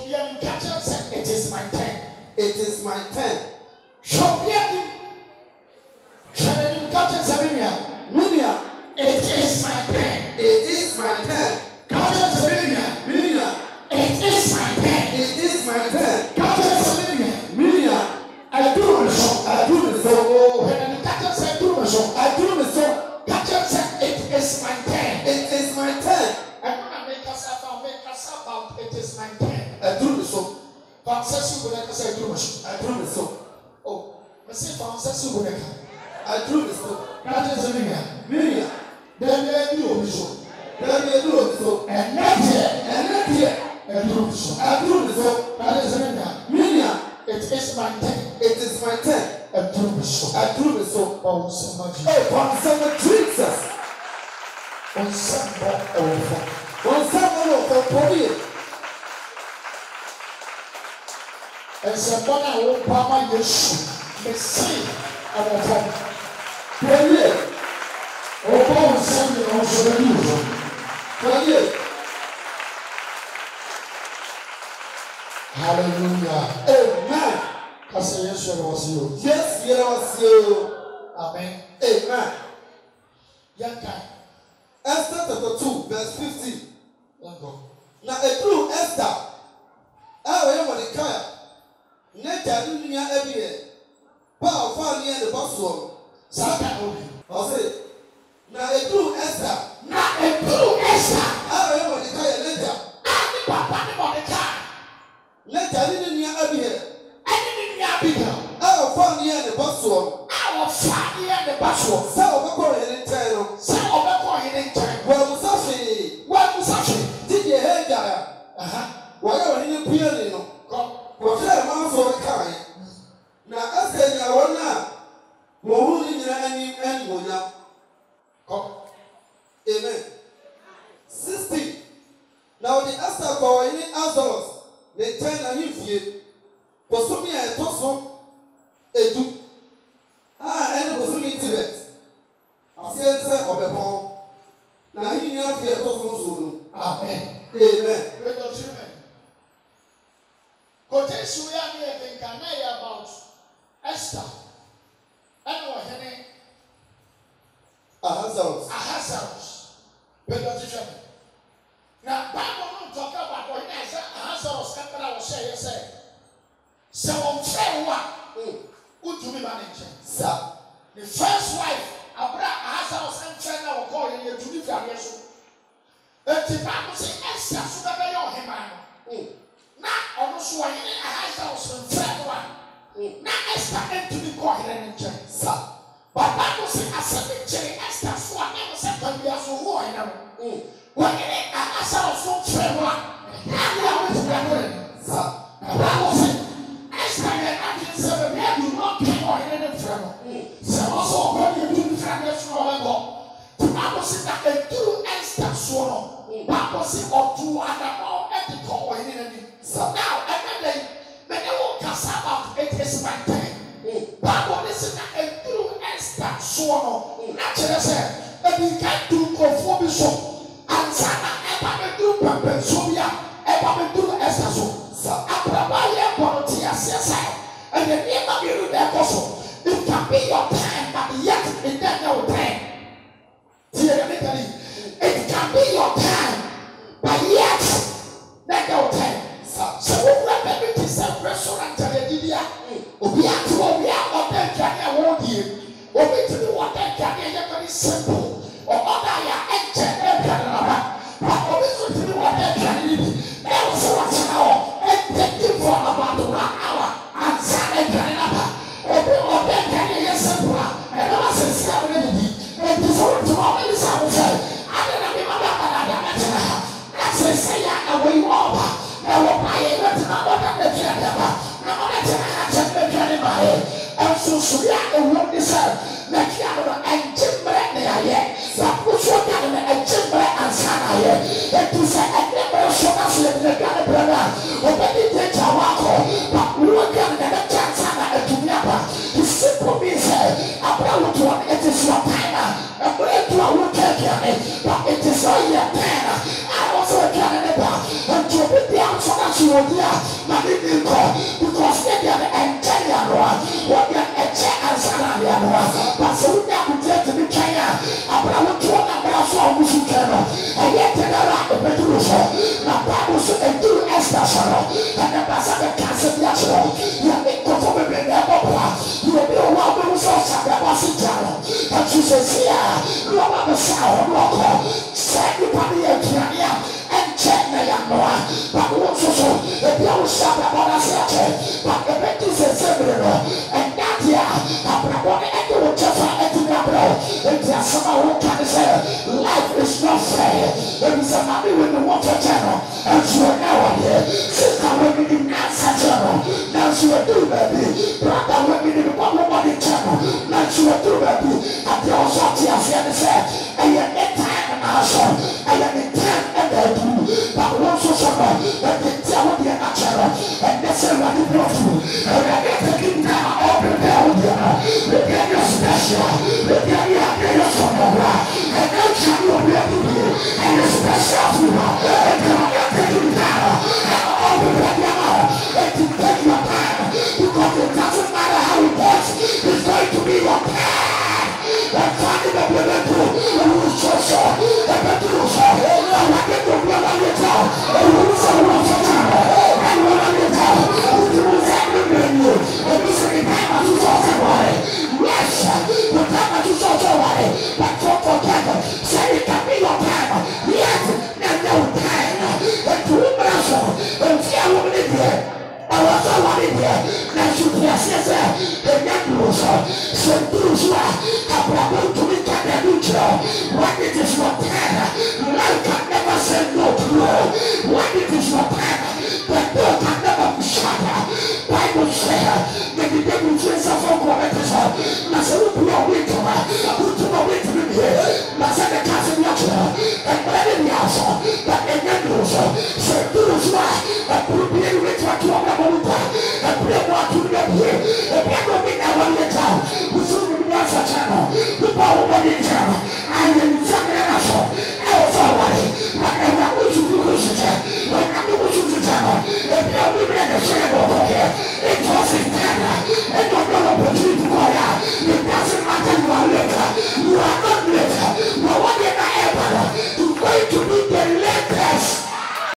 It is my turn. It is my turn. It is my turn. It is my turn. It is my turn. It is my turn. I do the song. I do the song. When the catcher said, do the song. I do the song. Catcher said, it is my turn. It is my turn. I'm going to make us about it is my turn. I do the song. Francis, you will never say, do the song. I do the song. Oh, I say, Francis, you will never. I do the song. Catcher said, Miriam. Then you do the song. Then you do the song. And not yet. And not yet. I do the song. I do the song. That is Miriam. it is my turn. It is my turn. I do the song. I do the song. Oh, so much. Oh, on some Jesus. On some more. On some more. And someone I won't power your shoe. They see our phone. Pray. Oh, God, send me also the news. Pray. Hallelujah. Amen. Because yes, it was you. Yes, it was you. Amen. Amen. Young guy. Esther chapter 2, verse 15. Young go. Now, a true Esther. I am Mordecai. Neta dunia ebie. Pa fa ni the boss one. Saka obi. I say, now a true Esther. Na a true Esther. I am Mordecai neta. Ani papa ni Mordecai. Neta dunia ebie. Ani dunia bigger. I fa ni the boss one. I will find you the boss one. Say obekọ yin nten. Say obekọ yin nten. Wa musafi. Wa musafi. Did you hear that? Wa ya wani pia no. Wọ́n máa ń sọ káyé na ẹsẹ̀ ní àwọn náà wọ́n hu ní nyina ẹni wọ́n yá kọ́ amen 60 na wọ́n di ẹsẹ̀ kọ́ wọ́n ní Azoros ní nkyɛn na yín fie bọ̀sọ́mí a ẹ̀tọ́ so edu ẹni bọ̀sọ́mí Tibet aseɛ nsɛ ɔbɛbɔn na yín nyina fie ẹ̀tọ́ so nso no amen. Quotation we are here thinking about Esther and what her Ahasuerus. Now, Bible don't talk about what Ahasuerus emperor was saying. So on fair one, who do we manage? Sir, the first wife, Ahasuerus emperor will call you to live your years. But the Bible says Esther, so that they are him. Na ọdún sọ wà yẹn Ahasuerus nfẹ wa na Esther ẹntumi kọ ọhẹrẹ ní nkyẹn sa bàbá kò sí asẹmi kyerè Esther fún wa náà sẹ pẹ̀lú aso wọ ọhẹrẹ wọn wọ́n yẹn Ahasuerus nfẹ wa náà yà wọ́n ti wà lórí sa bàbá kò sí Esther yẹn adé nsẹ bẹbí ẹbí wọn kẹ ọhẹrẹ ní nfẹ wọn sẹ wọn sọ ọkọ ní edu nfẹ ní ẹsùn ọwọ́ ẹbọ tí wọn kò sí na eduru Esther sọ no wọn kò sí ọdún adamọ ẹbí kọ ọhẹrẹ ní. So now, another day, when they won't cast about it is my time. Bible listen and through Esther, so naturally said, and you can't do conform so. And Sana, and do Papa, so yeah, and do Esther so. Abraham, politics, and the name of you there also. It can be your time, but yet it doesn't your time. It can be your time, but yet not your time. So what we to some restaurant and the media, we have to be out of that can award you. Or we to do what that can very simple. Or other ya enter but we to do what that can need. Now so what's now and take you for about 1 hour and Sunday can or that can be simple. And I was saying and this one to all this I will say. I don't know that's a say away over. I will buy it at another agenda. Now let's have a agenda. And so, we are the one deserve. Let you have a timber there. That was what kind of a timber and Sana. It is a number of shots in the Ghana. When they take a walk, but we were going to get a chance at Tumiapa. The simple means about one, it is your time. A break to a wood take but it is all your time. I also a Canada. And to be the outside, you dia mani ko because they are the entire one what they are answer ya no but so we are going to be Kenya abra to abra so musu keno aye tenara e betru so na Bible so e do Esther so and the pastor the cancel ya so ya e ko for be na baba you be o wa be so sa da basi jalo and you say here no ba sa o no say you pa ya kiania and check na ya no but what so e be o sa da ba sa che but e be to say no and that ya abra bo e do chefa e do na bro e dia sama wo can say life is not fair there is a man with the water channel and you are now here sister when you answer channel now you are do baby brother when you the one channel now you are do baby at the also tia say say I am time also I am time and I do but also someone that the tell the channel and that's what you brought to and I get taking down all the down the get special the get your son and now you will be able to and it's special to you and I get taking down all the down and to take your time because it doesn't matter how it works it's going to be your time and finding the people who will show so and the people so and I get the blood on your tongue and you will say what you're doing and what on your tongue you will say you and this is the time that you saw somebody yes the time that you saw somebody but don't forget say it can be your time yes and no time and to also and see how many there I was already there now you can say the nebulous so those who are about to be neutral when it is your time life can never say no to you when it is your time the door can never be shut Bible says that the devil says for correction na se wo put away to me who took away to me here na se the castle natural and ready the answer but the nebulous so those who are put me in with what you are about and pray what to be here and pray what we now want to tell we soon be answer channel the power of the channel and